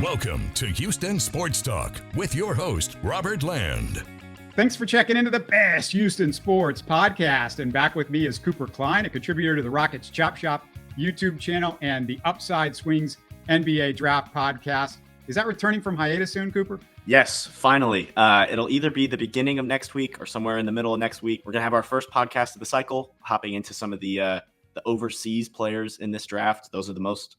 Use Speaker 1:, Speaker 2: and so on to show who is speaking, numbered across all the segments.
Speaker 1: Welcome to Houston Sports Talk with your host, Robert Land.
Speaker 2: Thanks for checking into the best Houston sports podcast. And back with me is Cooper Klein, a contributor to the Rockets Chop Shop YouTube channel and the Upside Swings NBA Draft podcast. Is that returning from hiatus soon, Cooper?
Speaker 3: Yes, finally. It'll either be the beginning of next week or somewhere in the middle of next week. We're going to have our first podcast of the cycle, hopping into some of the overseas players in this draft. Those are the most,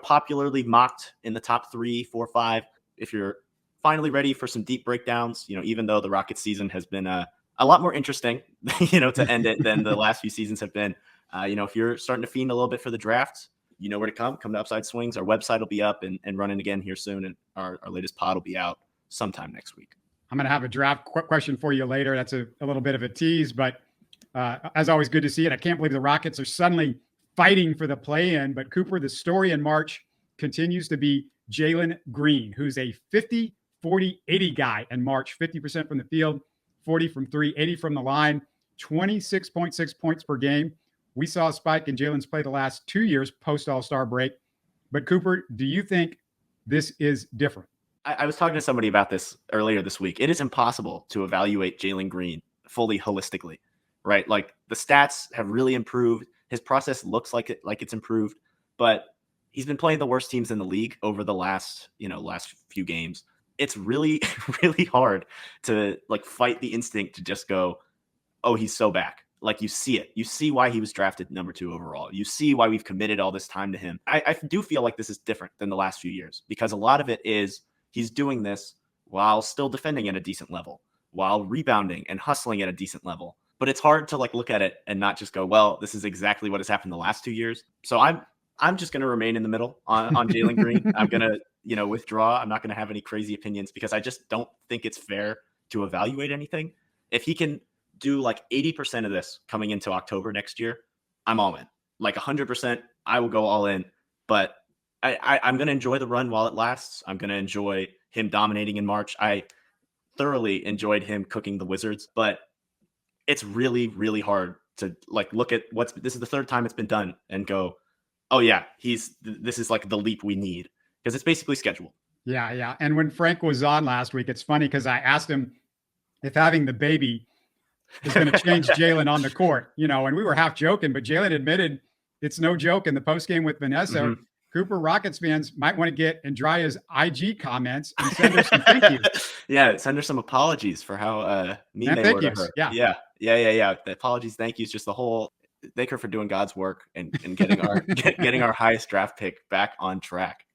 Speaker 3: popularly mocked in the top 3, 4, 5. If you're finally ready for some deep breakdowns, even though the Rockets season has been a lot more interesting, to end it than the last few seasons have been. If you're starting to fiend a little bit for the draft, you know where to come. Come to Upside Swings. Our website will be up and running again here soon, and our latest pod will be out sometime next week.
Speaker 2: I'm going to have a draft question for you later. That's a little bit of a tease, but as always, good to see it. I can't believe the Rockets are suddenly fighting for the play-in. But Cooper, the story in March continues to be Jalen Green, who's a 50, 40, 80 guy in March, 50% from the field, 40 from 3, 80 from the line, 26.6 points per game. We saw a spike in Jalen's play the last 2 years post All-Star break. But Cooper, do you think this is different?
Speaker 3: I was talking to somebody about this earlier this week. It is impossible to evaluate Jalen Green fully holistically, right? Like, the stats have really improved. His process looks like it's improved, but he's been playing the worst teams in the league over the last few games. It's really, really hard to fight the instinct to just go, oh, he's so back. Like, you see it. You see why he was drafted number 2 overall. You see why we've committed all this time to him. I do feel like this is different than the last few years, because a lot of it is he's doing this while still defending at a decent level, while rebounding and hustling at a decent level. But it's hard to look at it and not just go, well, this is exactly what has happened the last 2 years. So I'm just going to remain in the middle on Jalen Green. I'm going to, withdraw. I'm not going to have any crazy opinions, because I just don't think it's fair to evaluate anything. If he can do 80% of this coming into October next year, I'm all in. 100%, I will go all in. But I'm going to enjoy the run while it lasts. I'm going to enjoy him dominating in March. I thoroughly enjoyed him cooking the Wizards, but it's really, really hard to look at this is the third time it's been done and go, oh yeah, this is the leap we need, because it's basically scheduled.
Speaker 2: Yeah. And when Frank was on last week, it's funny because I asked him if having the baby is going to change Jalen on the court, and we were half joking, but Jalen admitted it's no joke in the postgame with Vanessa.
Speaker 3: Mm-hmm.
Speaker 2: Cooper, Rockets fans might want to get Andrea's IG comments and send her some thank yous.
Speaker 3: Yeah, send her some apologies for how mean they were to her. Yeah. The apologies, thank yous, just the whole. Thank her for doing God's work and getting our getting our highest draft pick back on track.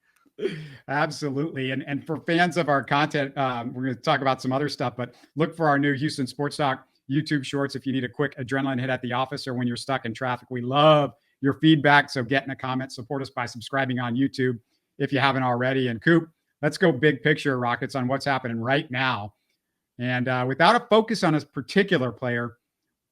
Speaker 2: Absolutely. And for fans of our content, we're going to talk about some other stuff, but look for our new Houston Sports Talk YouTube shorts if you need a quick adrenaline hit at the office or when you're stuck in traffic. We love your feedback. So get in a comment, support us by subscribing on YouTube if you haven't already. And Coop, let's go big picture, Rockets, on what's happening right now. And without a focus on a particular player,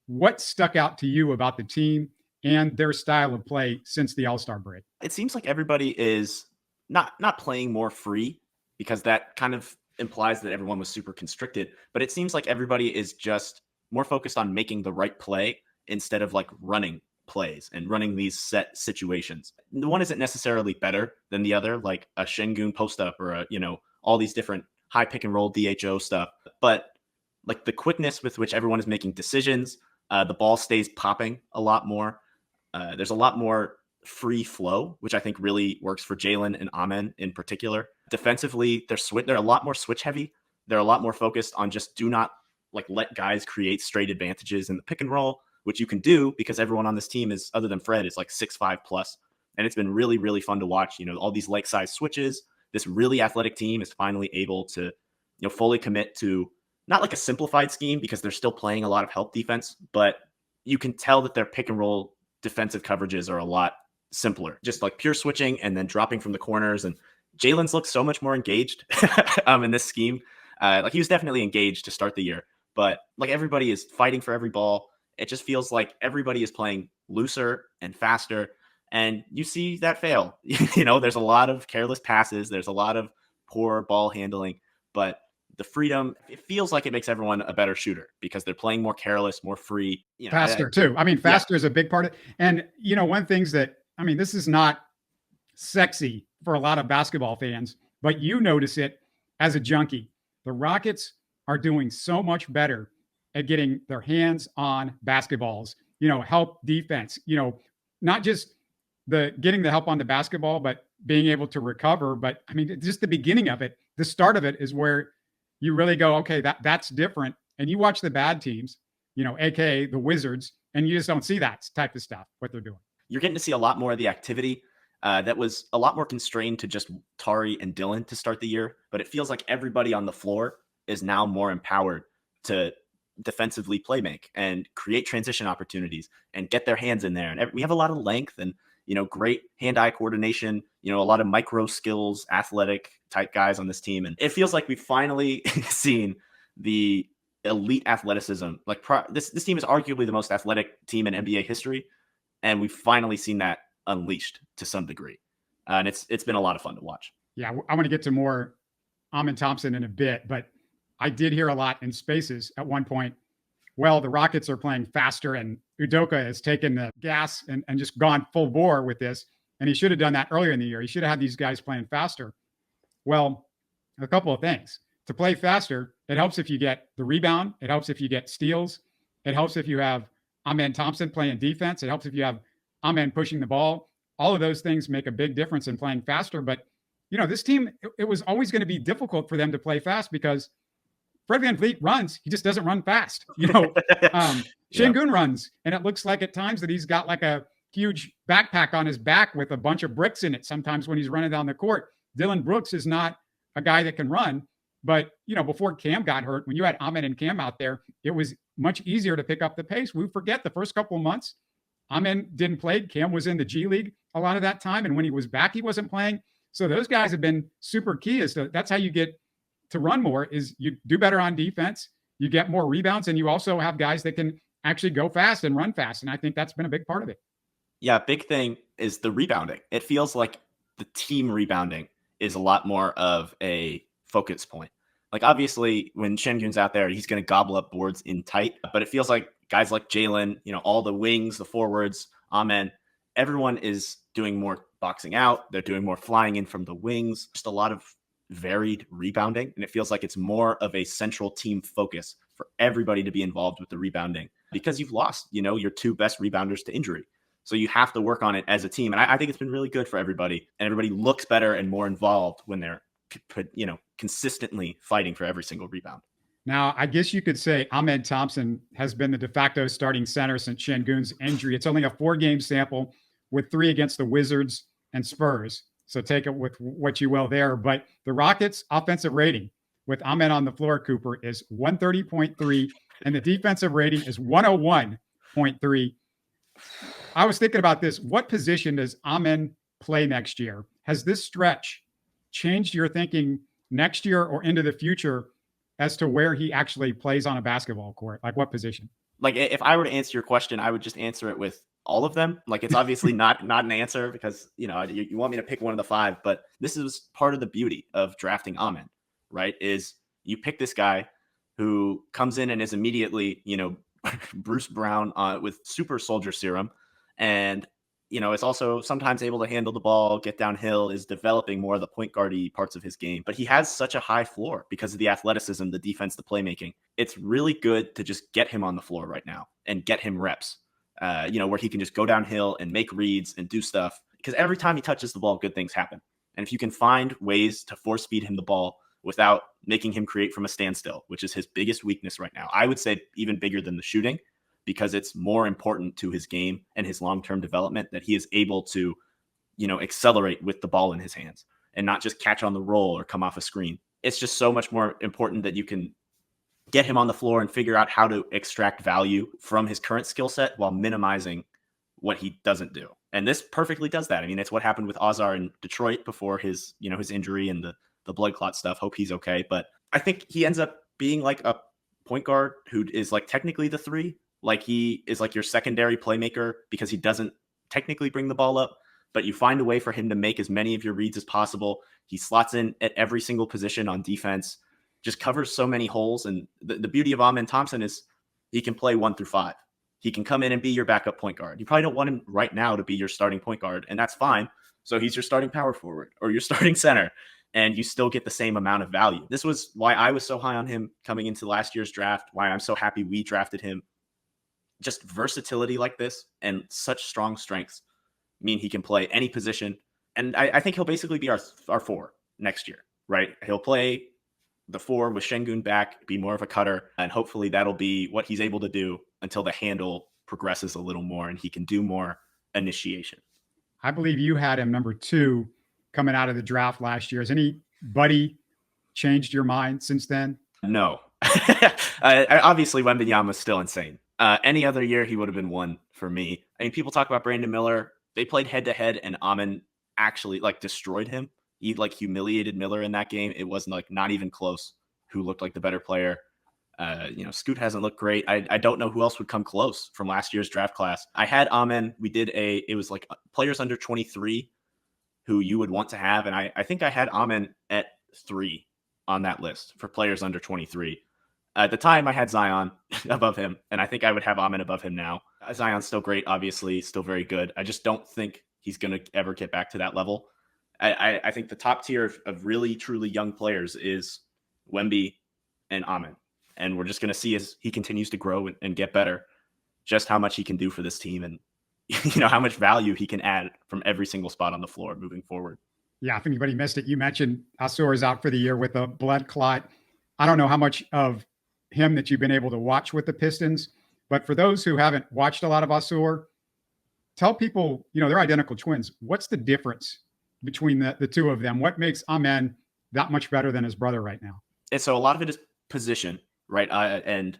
Speaker 2: what stuck out to you about the team and their style of play since the All-Star break?
Speaker 3: It seems like everybody is not playing more free, because that kind of implies that everyone was super constricted. But it seems like everybody is just more focused on making the right play instead of running plays and running these set situations. The one isn't necessarily better than the other, like a Şengün post up or all these different high pick and roll DHO stuff. But the quickness with which everyone is making decisions, the ball stays popping a lot more. There's a lot more free flow, which I think really works for Jalen and Amen in particular. Defensively, they're a lot more switch heavy. They're a lot more focused on just do not let guys create straight advantages in the pick and roll, which you can do because everyone on this team is, other than Fred, is 6'5 plus. And it's been really, really fun to watch, all these size switches. This really athletic team is finally able to, fully commit to not a simplified scheme, because they're still playing a lot of help defense, but you can tell that their pick and roll defensive coverages are a lot simpler, just pure switching and then dropping from the corners. And Jalen's looked so much more engaged in this scheme. He was definitely engaged to start the year, but everybody is fighting for every ball. It just feels like everybody is playing looser and faster, and you see that fail. There's a lot of careless passes. There's a lot of poor ball handling, but the freedom, it feels like it makes everyone a better shooter because they're playing more careless, more free.
Speaker 2: Faster too. Faster is a big part of it. And, one things that, this is not sexy for a lot of basketball fans, but you notice it as a junkie. The Rockets are doing so much better at getting their hands on basketballs, help defense, not just the getting the help on the basketball, but being able to recover. But I mean, just the beginning of it, the start of it is where you really go, okay, that's different. And you watch the bad teams, AKA the Wizards, and you just don't see that type of stuff, what they're doing.
Speaker 3: You're getting to see a lot more of the activity that was a lot more constrained to just Tari and Dylan to start the year. But it feels like everybody on the floor is now more empowered to defensively play make and create transition opportunities and get their hands in there. And we have a lot of length and, great hand-eye coordination, a lot of micro skills, athletic type guys on this team. And it feels like we've finally seen the elite athleticism. Like this team is arguably the most athletic team in NBA history. And we've finally seen that unleashed to some degree. And it's been a lot of fun to watch.
Speaker 2: Yeah, I want to get to more Amen Thompson in a bit, but I did hear a lot in Spaces at one point. Well, the Rockets are playing faster and Udoka has taken the gas and just gone full bore with this. And he should have done that earlier in the year. He should have had these guys playing faster. Well, a couple of things. To play faster, it helps if you get the rebound. It helps if you get steals. It helps if you have Amen Thompson playing defense. It helps if you have Amen pushing the ball. All of those things make a big difference in playing faster. But, this team, it was always going to be difficult for them to play fast because Fred VanVleet runs. He just doesn't run fast. Şengün runs. And it looks like at times that he's got like a huge backpack on his back with a bunch of bricks in it sometimes when he's running down the court. Dylan Brooks is not a guy that can run. But, before Cam got hurt, when you had Amen and Cam out there, it was much easier to pick up the pace. We forget the first couple of months, Amen didn't play. Cam was in the G League a lot of that time. And when he was back, he wasn't playing. So those guys have been super key. That's how you get to run more is you do better on defense. You get more rebounds and you also have guys that can actually go fast and run fast. And I think that's been a big part of it.
Speaker 3: Yeah. Big thing is the rebounding. It feels like the team rebounding is a lot more of a focus point. Like obviously when Şengün's out there, he's going to gobble up boards in tight, but it feels like guys like Jalen, all the wings, the forwards, Amen, everyone is doing more boxing out. They're doing more flying in from the wings, just a lot of varied rebounding. And it feels like it's more of a central team focus for everybody to be involved with the rebounding because you've lost, your two best rebounders to injury. So you have to work on it as a team. And I think it's been really good for everybody. And everybody looks better and more involved when they're, consistently fighting for every single rebound.
Speaker 2: Now, I guess you could say Amen Thompson has been the de facto starting center since Şengün's injury. It's only a 4-game sample with 3 against the Wizards and Spurs. So take it with what you will there. But the Rockets' offensive rating with Amen on the floor, Cooper, is 130.3, and the defensive rating is 101.3. I was thinking about this. What position does Amen play next year? Has this stretch changed your thinking next year or into the future as to where he actually plays on a basketball court? Like what position?
Speaker 3: Like if I were to answer your question, I would just answer it with all of them. Like it's obviously not an answer because, you want me to pick one of the 5, but this is part of the beauty of drafting Amen, right? Is you pick this guy who comes in and is immediately, Bruce Brown with super soldier serum. And, is also sometimes able to handle the ball, get downhill, is developing more of the point guard-y parts of his game. But he has such a high floor because of the athleticism, the defense, the playmaking. It's really good to just get him on the floor right now and get him reps, where he can just go downhill and make reads and do stuff. Because every time he touches the ball, good things happen. And if you can find ways to force feed him the ball without making him create from a standstill, which is his biggest weakness right now, I would say even bigger than the shooting, because it's more important to his game and his long-term development that he is able to, accelerate with the ball in his hands and not just catch on the roll or come off a screen. It's just so much more important that you can get him on the floor and figure out how to extract value from his current skill set while minimizing what he doesn't do. And this perfectly does that. I mean, it's what happened with Ausur in Detroit before his, his injury and the blood clot stuff. Hope he's okay. But I think he ends up being like a point guard who is like technically the 3. Like he is like your secondary playmaker because he doesn't technically bring the ball up, but you find a way for him to make as many of your reads as possible. He slots in at every single position on defense, just covers so many holes. And the beauty of Amen Thompson is he can play 1 through 5. He can come in and be your backup point guard. You probably don't want him right now to be your starting point guard, and that's fine. So he's your starting power forward or your starting center. and you still get the same amount of value. This was why I was so high on him coming into last year's draft, why I'm so happy we drafted him. Just versatility like this and such strong strengths mean he can play any position. And I think he'll basically be our 4 next year, right? He'll play the 4 with Şengün back, be more of a cutter, and hopefully that'll be what he's able to do until the handle progresses a little more and he can do more initiation.
Speaker 2: I believe you had him number 2 coming out of the draft last year. Has anybody changed your mind since then?
Speaker 3: No. Obviously, Wembanyama's still insane. Any other year, he would have been 1 for me. I mean, people talk about Brandon Miller. They played head-to-head, and Amen actually, destroyed him. He, humiliated Miller in that game. It wasn't, not even close who looked like the better player. Scoot hasn't looked great. I don't know who else would come close from last year's draft class. I had Amen. We did it was players under 23 who you would want to have. And I think I had Amen at 3 on that list for players under 23. At the time, I had Zion above him, and I think I would have Amen above him now. Zion's still great, obviously, still very good. I just don't think he's going to ever get back to that level. I think the top tier of really, truly young players is Wemby and Amen. And we're just going to see as he continues to grow and get better, just how much he can do for this team and how much value he can add from every single spot on the floor moving forward.
Speaker 2: Yeah, if anybody missed it, you mentioned Ausur is out for the year with a blood clot. I don't know how much of him that you've been able to watch with the Pistons, but for those who haven't watched a lot of Ausur, tell people, they're identical twins. What's the difference between the two of them? What makes Amen that much better than his brother right now?
Speaker 3: And so a lot of it is position, right? And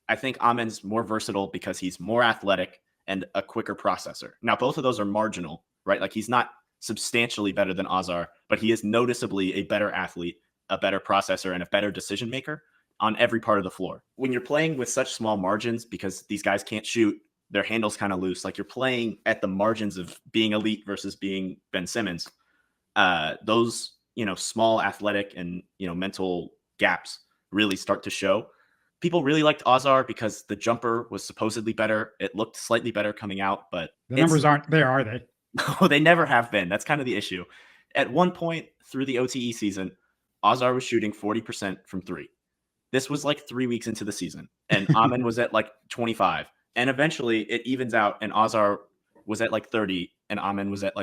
Speaker 3: I think Amen's more versatile because he's more athletic and a quicker processor. Now, both of those are marginal, right? He's not substantially better than Ausur, but he is noticeably a better athlete, a better processor, and a better decision maker on every part of the floor. When you're playing with such small margins, because these guys can't shoot, their handle's kind of loose, you're playing at the margins of being elite versus being Ben Simmons. Those, small athletic and, mental gaps really start to show. People really liked Ausur because the jumper was supposedly better. It looked slightly better coming out, but
Speaker 2: the numbers aren't there, are they?
Speaker 3: No, they never have been. That's kind of the issue. At one point through the OTE season, Ausur was shooting 40% from 3. This was 3 weeks into the season, and Amen was at 25. And eventually it evens out, and Ausur was at 30, and Amen was at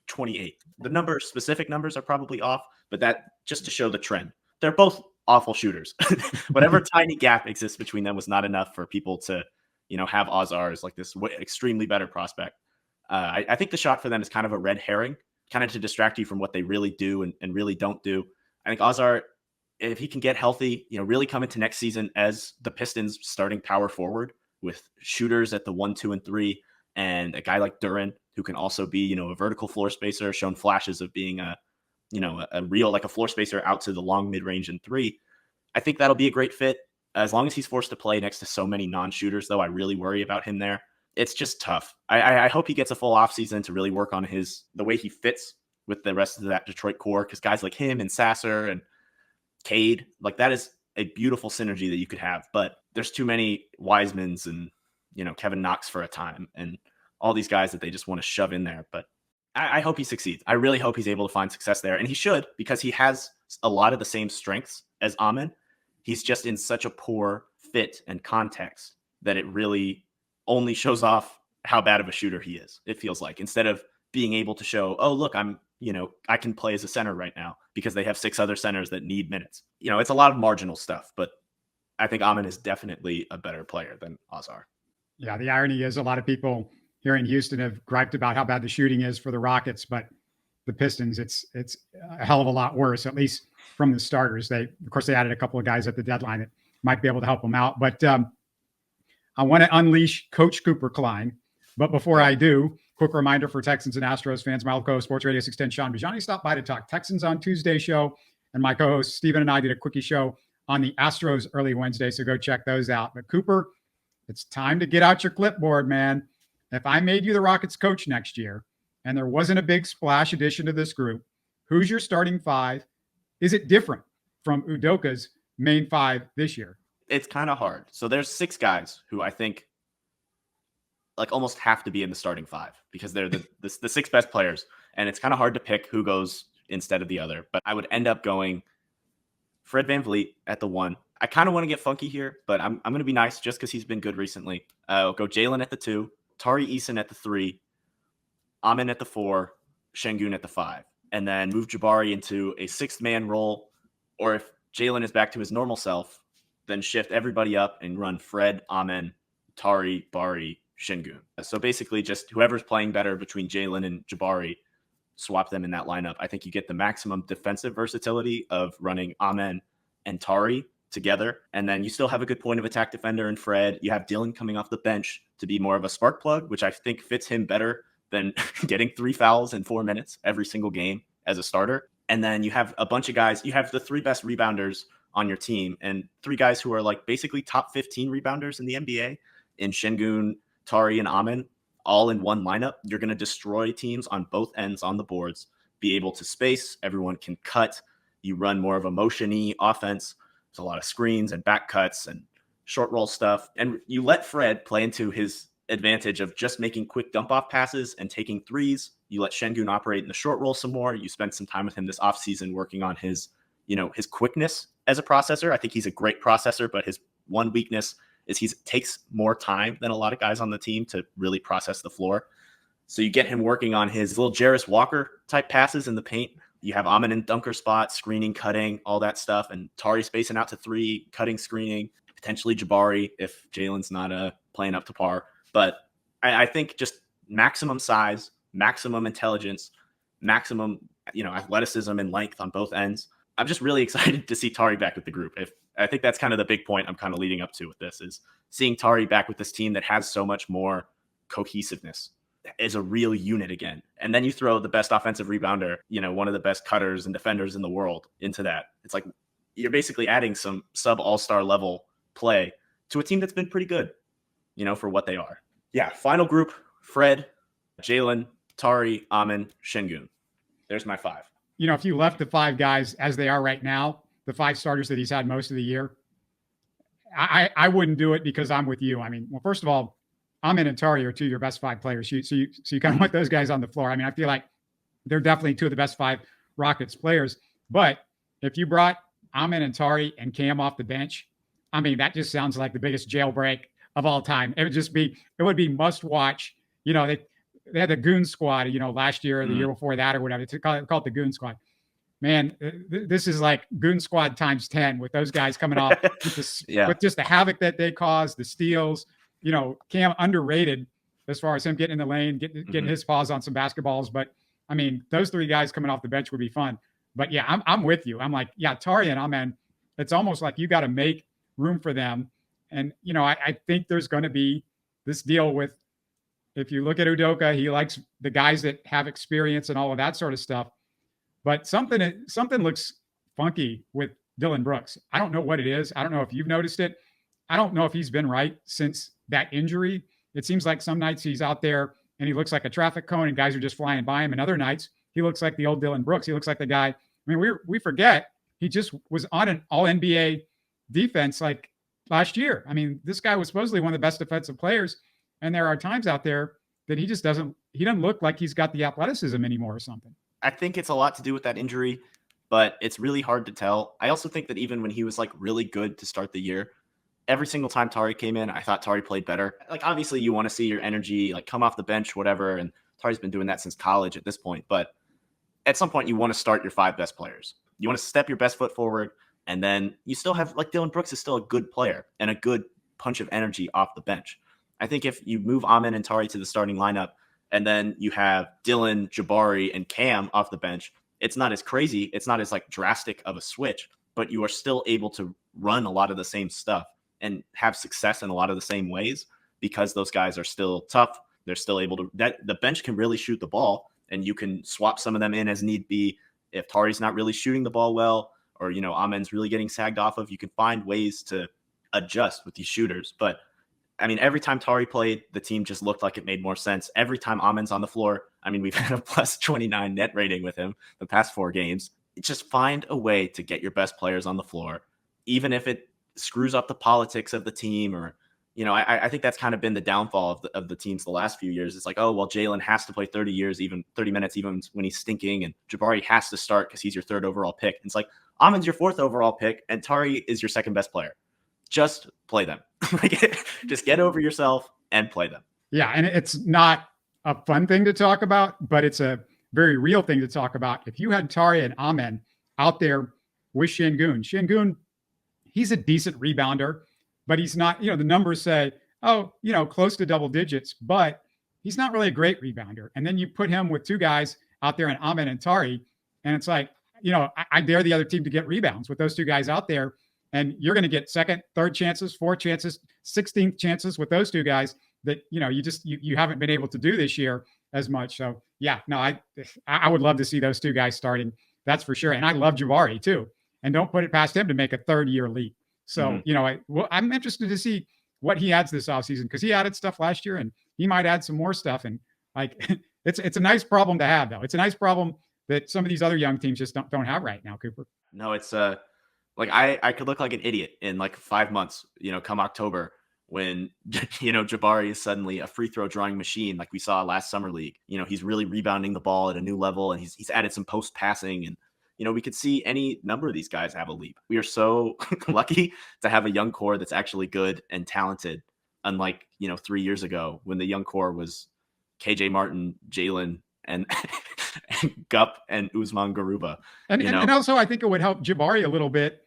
Speaker 3: 28. The specific numbers are probably off, but that just to show the trend. They're both awful shooters. Whatever tiny gap exists between them was not enough for people to, have Ausur as this extremely better prospect. I think the shot for them is kind of a red herring, kind of to distract you from what they really do and really don't do. I think Ausur, if he can get healthy, really come into next season as the Pistons starting power forward with shooters at the 1, 2, and 3, and a guy like Duren who can also be, a vertical floor spacer, shown flashes of being a real, a floor spacer out to the long mid-range and 3. I think that'll be a great fit. As long as he's forced to play next to so many non-shooters, though, I really worry about him there. It's just tough. I hope he gets a full offseason to really work on the way he fits with the rest of that Detroit core, because guys like him and Sasser and Cade, that is a beautiful synergy that you could have. But there's too many Wisemans and, Kevin Knox for a time and all these guys that they just want to shove in there. But I hope he succeeds. I really hope he's able to find success there. And he should, because he has a lot of the same strengths as Amen. He's just in such a poor fit and context that it really only shows off how bad of a shooter he is, it feels like, instead of being able to show, oh, look, I can play as a center right now, because they have 6 other centers that need minutes. It's a lot of marginal stuff, but I think Amen is definitely a better player than Ausur.
Speaker 2: Yeah, the irony is a lot of people here in Houston have griped about how bad the shooting is for the Rockets, but the Pistons, it's a hell of a lot worse, at least from the starters. Of course, they added a couple of guys at the deadline that might be able to help them out. But I want to unleash Coach Cooper Klein. But before I do, quick reminder for Texans and Astros fans, my co-host, Sports Radio 610, Sean Bijani, stopped by to talk Texans on Tuesday show. And my co-host, Steven, and I did a quickie show on the Astros early Wednesday, so go check those out. But Cooper, it's time to get out your clipboard, man. If I made you the Rockets coach next year and there wasn't a big splash addition to this group, who's your starting 5? Is it different from Udoka's main 5 this year?
Speaker 3: It's kind of hard. So there's 6 guys who I think almost have to be in the starting 5 because they're the 6 best players. And it's kind of hard to pick who goes instead of the other. But I would end up going Fred VanVleet at the 1. I kind of want to get funky here, but I'm going to be nice just because he's been good recently. I'll go Jalen at the 2, Tari Eason at the 3, Amen at the 4, Şengün at the 5, and then move Jabari into a 6th-man role. Or if Jalen is back to his normal self, then shift everybody up and run Fred, Amen, Tari, Bari, Şengün. So basically just whoever's playing better between Jalen and Jabari, swap them in that lineup. I think you get the maximum defensive versatility of running Amen and Tari together. And then you still have a good point of attack defender in Fred. You have Dylan coming off the bench to be more of a spark plug, which I think fits him better than getting 3 fouls in 4 minutes every single game as a starter. And then you have a bunch of guys. You have the 3 best rebounders on your team and 3 guys who are like basically top 15 rebounders in the NBA in Şengün, Tari, and Amen, all in one lineup. You're going to destroy teams on both ends on the boards, be able to space. Everyone can cut. You run more of a motion-y offense. There's a lot of screens and back cuts and short roll stuff. And you let Fred play into his advantage of just making quick dump-off passes and taking threes. You let Şengün operate in the short roll some more. You spend some time with him this offseason working on his quickness as a processor. I think he's a great processor, but his one weakness is he takes more time than a lot of guys on the team to really process the floor. So you get him working on his little Jarris Walker type passes in the paint. You have Amen in dunker spots, screening, cutting, all that stuff, and Tari spacing out to 3, cutting, screening, potentially Jabari if Jalen's not playing up to par. But I think just maximum size, maximum intelligence, maximum athleticism and length on both ends. I'm just really excited to see Tari back with the group. I think that's kind of the big point I'm kind of leading up to with this is seeing Tari back with this team that has so much more cohesiveness, is a real unit again. And then you throw the best offensive rebounder, one of the best cutters and defenders in the world into that. It's like you're basically adding some sub all-star level play to a team that's been pretty good, for what they are. Yeah. Final group, Fred, Jalen, Tari, Amen, Şengün. There's my 5.
Speaker 2: If you left the 5 guys as they are right now, the 5 starters that he's had most of the year, I wouldn't do it because I'm with you. I mean, well, first of all, Amen and Tari are 2 of your best 5 players. So you kind of want those guys on the floor. I mean, I feel like they're definitely 2 of the best 5 Rockets players. But if you brought Amen and Tari and Cam off the bench, I mean, that just sounds like the biggest jailbreak of all time. It would be must watch. They had the Goon Squad, last year or the year before that or whatever. It's called it the Goon Squad. Man, this is like Goon Squad times 10 with those guys coming off with just the havoc that they cause, the steals. Cam underrated as far as him getting in the lane, getting his paws on some basketballs. But I mean, those 3 guys coming off the bench would be fun. But yeah, I'm with you. I'm like, yeah, Tari and Amen, it's almost like you got to make room for them. And, I think there's going to be this deal with, if you look at Udoka, he likes the guys that have experience and all of that sort of stuff. But something looks funky with Dylan Brooks. I don't know what it is. I don't know if you've noticed it. I don't know if he's been right since that injury. It seems like some nights he's out there and he looks like a traffic cone and guys are just flying by him. And other nights he looks like the old Dylan Brooks. He looks like the guy. I mean, we forget he just was on an all NBA defense like last year. I mean, this guy was supposedly one of the best defensive players. And there are times out there that he doesn't look like he's got the athleticism anymore or something.
Speaker 3: I think it's a lot to do with that injury, but it's really hard to tell. I also think that even when he was like really good to start the year, every single time Tari came in, I thought Tari played better. Like, obviously you want to see your energy, like come off the bench, whatever. And Tari's been doing that since college at this point. But at some point you want to start your 5 best players. You want to step your best foot forward. And then you still have, like, Dylan Brooks is still a good player and a good punch of energy off the bench. I think if you move Amen and Tari to the starting lineup, and then you have Dylan, Jabari, and Cam off the bench, it's not as crazy. It's not as like drastic of a switch, but you are still able to run a lot of the same stuff and have success in a lot of the same ways because those guys are still tough. They're still able to, the bench can really shoot the ball, and you can swap some of them in as need be. If Tari's not really shooting the ball well, or, Amen's really getting sagged off of, you can find ways to adjust with these shooters. But I mean, every time Tari played, the team just looked like it made more sense. Every time Amen's on the floor, I mean, we've had a plus 29 net rating with him the past 4 games. Just find a way to get your best players on the floor, even if it screws up the politics of the team or, I think that's kind of been the downfall of the teams the last few years. It's like, oh, well, Jalen has to play 30 minutes, even when he's stinking, and Jabari has to start because he's your 3rd overall pick. And it's like, Amen's your 4th overall pick, and Tari is your 2nd best player. Just play them. Just get over yourself and play them.
Speaker 2: Yeah, and it's not a fun thing to talk about, but it's a very real thing to talk about. If you had Tari and Amen out there with Şengün, he's a decent rebounder, but he's not, the numbers say, close to double digits, but he's not really a great rebounder. And then you put him with 2 guys out there in Amen and Tari, and it's like, I dare the other team to get rebounds with those 2 guys out there. And you're going to get 2nd, 3rd chances, 4th chances, 16th chances with those 2 guys that, you haven't been able to do this year as much. So yeah, no, I would love to see those 2 guys starting. That's for sure. And I love Jabari too. And don't put it past him to make a 3rd-year leap. So, I'm interested to see what he adds this offseason, because he added stuff last year and he might add some more stuff. And it's a nice problem to have, though. It's a nice problem that some of these other young teams just don't have right now, Cooper.
Speaker 3: No, it's I could look like an idiot in 5 months, come October, when, Jabari is suddenly a free throw drawing machine like we saw last summer league. He's really rebounding the ball at a new level, and he's added some post passing, and we could see any number of these guys have a leap. We are so lucky to have a young core that's actually good and talented, unlike, 3 years ago when the young core was KJ Martin, Jalen, and Gup and Usman Garuba.
Speaker 2: And also I think it would help Jabari a little bit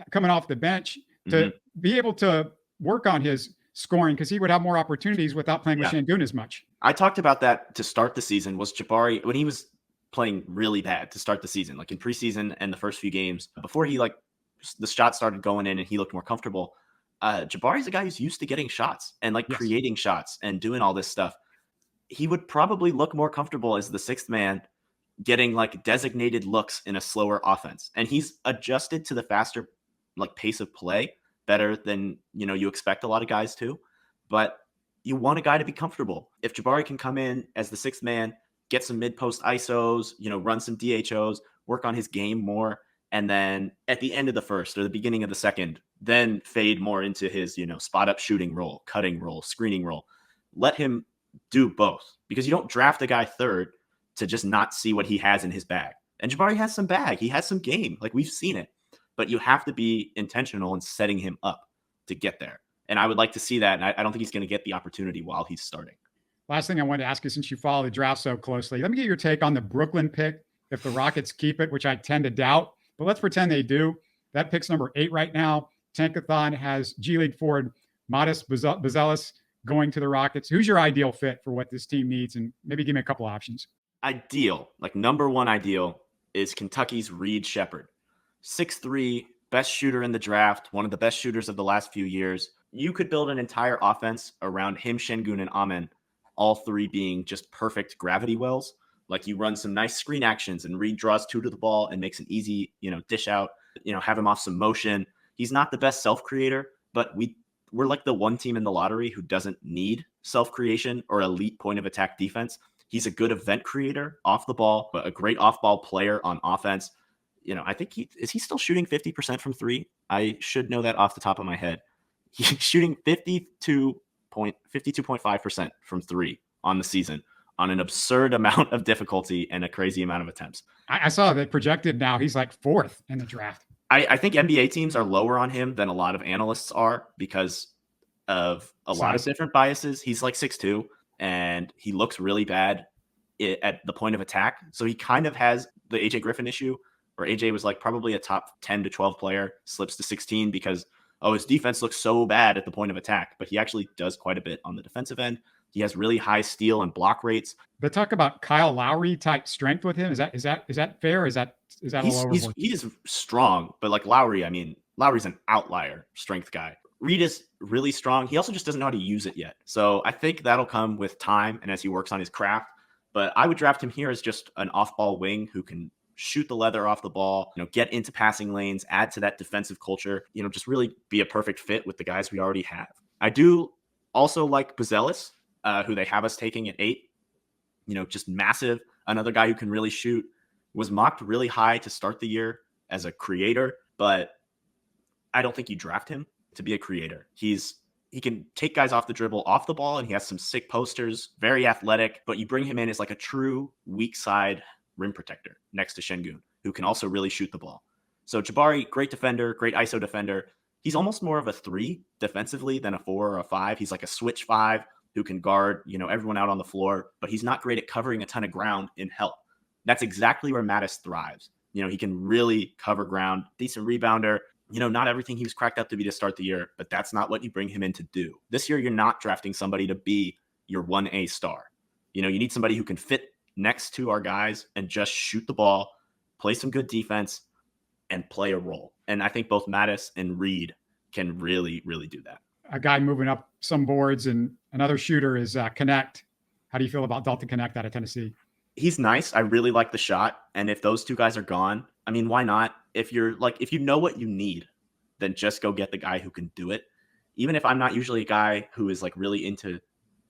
Speaker 2: coming off the bench to be able to work on his scoring, because he would have more opportunities without playing with Şengün as much.
Speaker 3: I talked about that to start the season. Was Jabari, when he was playing really bad to start the season, like in preseason and the first few games before he the shots started going in and he looked more comfortable, Jabari's a guy who's used to getting shots and creating shots and doing all this stuff. He would probably look more comfortable as the 6th man, getting designated looks in a slower offense. And he's adjusted to the faster pace of play better than you expect a lot of guys to. But you want a guy to be comfortable. If Jabari can come in as the 6th man, get some mid-post ISOs, run some DHOs, work on his game more, and then at the end of the 1st or the beginning of the 2nd, then fade more into his, spot-up shooting role, cutting role, screening role. Let him do both, because you don't draft a guy 3rd to just not see what he has in his bag. And Jabari has some bag. He has some game. We've seen it. But you have to be intentional in setting him up to get there. And I would like to see that. And I don't think he's going to get the opportunity while he's starting.
Speaker 2: Last thing I wanted to ask you, since you follow the draft so closely, let me get your take on the Brooklyn pick. If the Rockets keep it, which I tend to doubt, but let's pretend they do. That pick's number 8 right now. Tankathon has G League forward Modest Buzelis going to the Rockets. Who's your ideal fit for what this team needs? And maybe give me a couple options.
Speaker 3: Ideal, number 1 ideal is Kentucky's Reed Shepherd. 6'3", best shooter in the draft, one of the best shooters of the last few years. You could build an entire offense around him, Şengün, and Amen, all 3 being just perfect gravity wells. You run some nice screen actions and Reed draws 2 to the ball and makes an easy, dish out, have him off some motion. He's not the best self-creator, but we're the one team in the lottery who doesn't need self-creation or elite point of attack defense. He's a good event creator off the ball, but a great off-ball player on offense. I think is he still shooting 50% from 3? I should know that off the top of my head. He's shooting 52.5% from 3 on the season, on an absurd amount of difficulty and a crazy amount of attempts.
Speaker 2: I saw that projected now. He's 4th in the draft.
Speaker 3: I think NBA teams are lower on him than a lot of analysts are because of a lot of different biases. He's 6'2", and he looks really bad at the point of attack. So he kind of has the AJ Griffin issue, where AJ was probably a top 10 to 12 player, slips to 16 because, his defense looks so bad at the point of attack, but he actually does quite a bit on the defensive end. He has really high steal and block rates.
Speaker 2: They talk about Kyle Lowry type strength with him. Is that fair? Is that a little overboard?
Speaker 3: He is strong, but Lowry, Lowry's an outlier strength guy. Reed is really strong. He also just doesn't know how to use it yet. So I think that'll come with time and as he works on his craft. But I would draft him here as just an off-ball wing who can shoot the leather off the ball, get into passing lanes, add to that defensive culture, just really be a perfect fit with the guys we already have. I do also like Buzelis, who they have us taking at 8, just massive. Another guy who can really shoot, was mocked really high to start the year as a creator, but I don't think you draft him to be a creator. He's He can take guys off the dribble, off the ball, and he has some sick posters, very athletic, but you bring him in as like a true weak side rim protector next to Şengün, who can also really shoot the ball. So Jabari, great defender, great ISO defender. He's almost more of a 3 defensively than a 4 or a 5. He's like a switch 5 who can guard, everyone out on the floor, but he's not great at covering a ton of ground in help. That's exactly where Mattis thrives. He can really cover ground, decent rebounder. Not everything he was cracked up to be to start the year, but that's not what you bring him in to do. This year, you're not drafting somebody to be your 1A star. You need somebody who can fit next to our guys and just shoot the ball, play some good defense, and play a role. And I think both Mattis and Reed can really, really do that.
Speaker 2: A guy moving up some boards and another shooter is Connect. How do you feel about Dalton Connect out of Tennessee?
Speaker 3: He's nice. I really like the shot. And if those two guys are gone, why not? If you know what you need, then just go get the guy who can do it. Even if I'm not usually a guy who is like really into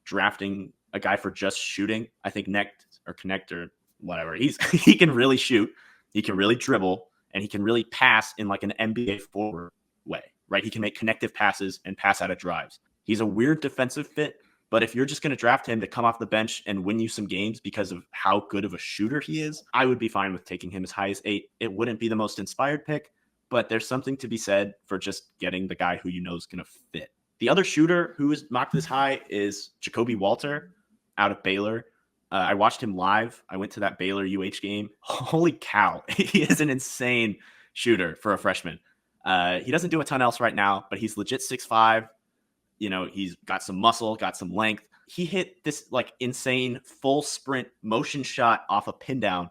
Speaker 3: drafting a guy for just shooting, I think Connect or whatever, he can really shoot, he can really dribble, and he can really pass in like an NBA forward way, right? He can make connective passes and pass out of drives. He's a weird defensive fit, but if you're just going to draft him to come off the bench and win you some games because of how good of a shooter he is, I would be fine with taking him as high as 8. It wouldn't be the most inspired pick, but there's something to be said for just getting the guy who is going to fit. The other shooter who is mocked this high is Jacoby Walter out of Baylor. I watched him live. I went to that Baylor UH game. Holy cow. He is an insane shooter for a freshman. He doesn't do a ton else right now, but he's legit 6'5". He's got some muscle, got some length. He hit this like insane full sprint motion shot off a pin down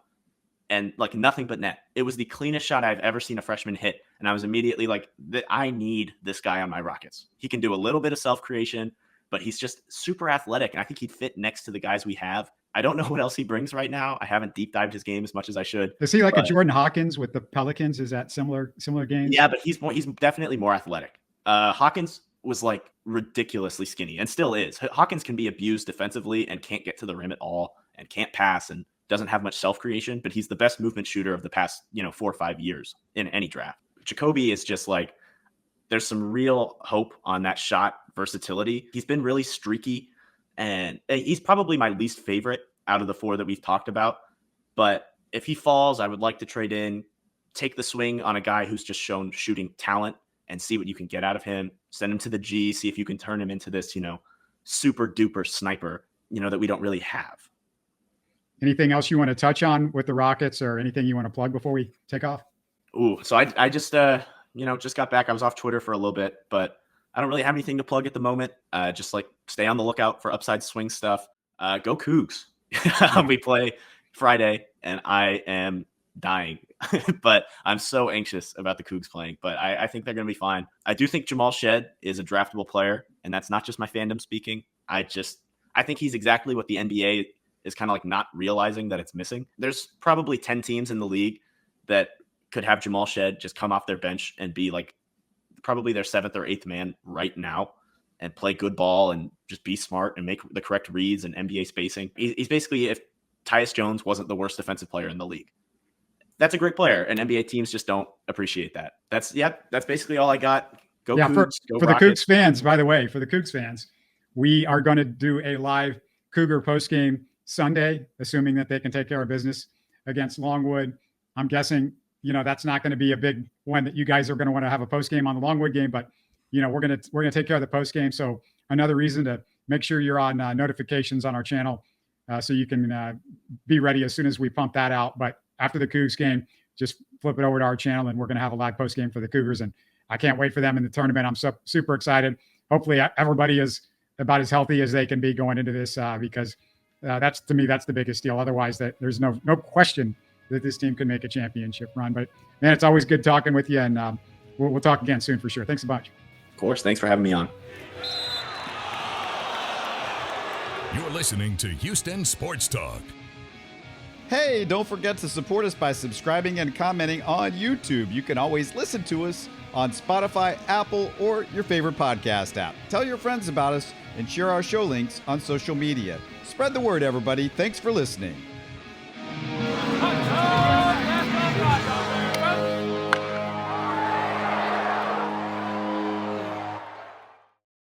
Speaker 3: and like nothing but net. It was the cleanest shot I've ever seen a freshman hit. And I was immediately like, I need this guy on my Rockets. He can do a little bit of self-creation, but he's just super athletic. And I think he'd fit next to the guys we have. I don't know what else he brings right now. I haven't deep dived his game as much as I should.
Speaker 2: Is he like a Jordan Hawkins with the Pelicans? Is that similar games?
Speaker 3: Yeah, but he's definitely more athletic. Hawkins was like ridiculously skinny and still is. Hawkins can be abused defensively and can't get to the rim at all and can't pass and doesn't have much self-creation, but he's the best movement shooter of the past, 4 or 5 years in any draft. Jacoby is just like, there's some real hope on that shot versatility. He's been really streaky and he's probably my least favorite out of the 4 that we've talked about. But if he falls, I would like to trade in, take the swing on a guy who's just shown shooting talent and see what you can get out of him. Send him to the G, see if you can turn him into this, super duper sniper, that we don't really have.
Speaker 2: Anything else you want to touch on with the Rockets or anything you want to plug before we take off?
Speaker 3: Ooh, so I just, just got back. I was off Twitter for a little bit, but I don't really have anything to plug at the moment. Just like stay on the lookout for upside swing stuff. Go Cougs. We play Friday and I am dying, but I'm so anxious about the Cougs playing, but I think they're going to be fine. I do think Jamal Shed is a draftable player, and that's not just my fandom speaking. I think he's exactly what the NBA is kind of like not realizing that it's missing. There's probably 10 teams in the league that could have Jamal Shed just come off their bench and be like probably their 7th or 8th man right now and play good ball and just be smart and make the correct reads and NBA spacing. He's basically if Tyus Jones wasn't the worst defensive player in the league. That's a great player, and NBA teams just don't appreciate that. That's basically all I got. Go Cougs,
Speaker 2: for the Cougs fans, by the way, for the Cougs fans, we are going to do a live Cougar postgame Sunday, assuming that they can take care of business against Longwood. I'm guessing, that's not going to be a big one that you guys are going to want to have a postgame on the Longwood game, but we're going to take care of the postgame. So another reason to make sure you're on notifications on our channel so you can be ready as soon as we pump that out. But after the Cougs game, just flip it over to our channel and we're going to have a live post game for the Cougars. And I can't wait for them in the tournament. I'm super excited. Hopefully everybody is about as healthy as they can be going into this because that's the biggest deal. Otherwise there's no question that this team can make a championship run. But man, it's always good talking with you. And we'll talk again soon for sure. Thanks a bunch.
Speaker 3: Of course. Thanks for having me on.
Speaker 1: You're listening to Houston Sports Talk.
Speaker 4: Hey, don't forget to support us by subscribing and commenting on YouTube. You can always listen to us on Spotify, Apple, or your favorite podcast app. Tell your friends about us and share our show links on social media. Spread the word, everybody. Thanks for listening.